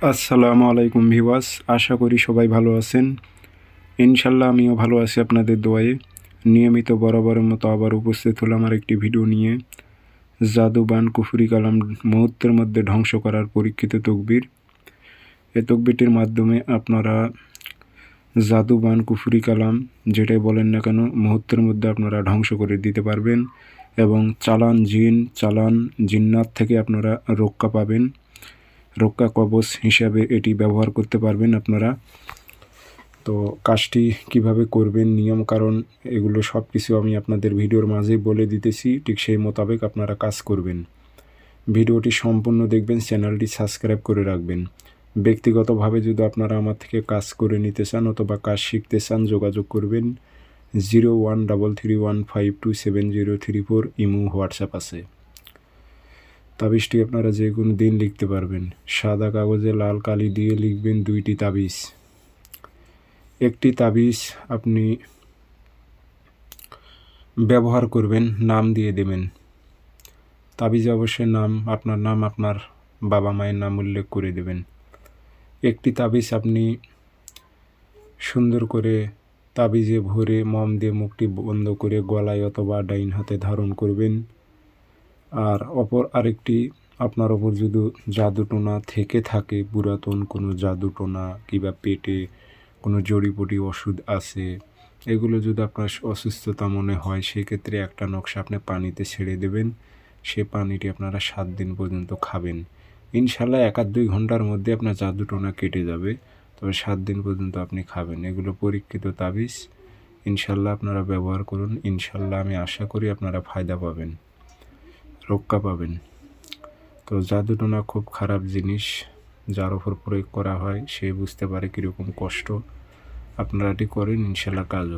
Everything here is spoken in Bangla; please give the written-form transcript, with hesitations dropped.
আসসালামু আলাইকুম ভিউয়ার্স, আশা করি সবাই ভালো আছেন। ইনশাল্লাহ আমিও ভালো আছি আপনাদের দোয়ায়। নিয়মিত বরাবরের মতো আবার উপস্থিত হলাম আর একটি ভিডিও নিয়ে। জাদুবান কুফরি কালাম মুহূর্তের মধ্যে ধ্বংস করার পরীক্ষিত তকবির। এ তকবিরটির মাধ্যমে আপনারা জাদুবান কুফরি কালাম যেটাই বলেন না কেন মুহূর্তের মধ্যে আপনারা ধ্বংস করে দিতে পারবেন এবং চালান জিন্নাত থেকে আপনারা রক্ষা পাবেন। রক্ষা কবচ হিসাবে এটি ব্যবহার করতে পারবেন আপনারা। তো কাজটি কিভাবে করবেন, নিয়ম কারণ এগুলো সব কিছু আমি আপনাদের ভিডিওর মাঝে বলে দিতেছি, ঠিক সেই মোতাবেক আপনারা কাজ করবেন। ভিডিওটি সম্পূর্ণ দেখবেন, চ্যানেলটি সাবস্ক্রাইব করে রাখবেন। ব্যক্তিগতভাবে যদি আপনারা আমার থেকে কাজ করে নিতে চান অথবা কাজ শিখতে চান, যোগাযোগ করবেন 013315270034 ইমো হোয়াটসঅ্যাপ আছে। তাবিজটি আপনারা যে কোনো দিন লিখতে পারবেন। সাদা কাগজে লাল কালি দিয়ে লিখবেন 2টি তাবিজ। একটি তাবিজ আপনি ব্যবহার করবেন, নাম দিয়ে দেবেন। তাবিজে অবশ্যই নাম আপনার বাবা মায়ের নাম উল্লেখ করে দেবেন। একটি তাবিজ আপনি সুন্দর করে তাবিজে ভরে মম দিয়ে মুখটি বন্ধ করে গলায় অথবা ডাইন হাতে ধারণ করবেন। আর অপর আরেকটি, আপনার ওপর যদি জাদুটোনা থেকে থাকে, পুরাতন কোনো জাদুটোনা কিংবা পেটে কোনো জড়িবুটি ওষুধ আছে, এগুলো যদি আপনার অসুস্থতা মনে হয়, সেক্ষেত্রে একটা নকশা আপনি পানিতে ছেড়ে দেবেন। সে পানিটি আপনারা 7 দিন পর্যন্ত খাবেন। ইনশাল্লাহ 1-2 ঘন্টার মধ্যে আপনার জাদুটোনা কেটে যাবে, তবে 7 দিন পর্যন্ত আপনি খাবেন। এগুলো পরীক্ষিত তাবিজ। ইনশাল্লাহ আপনারা ব্যবহার করুন। ইনশাল্লাহ আমি আশা করি আপনারা ফায়দা পাবেন, রক্ষা পাবেন। তো জাদুটোনা খুব খারাপ জিনিস, যার ওপর প্রয়োগ করা হয় সে বুঝতে পারে কীরকম কষ্ট। আপনারা এটি করেন, ইনশাল্লাহ কাজ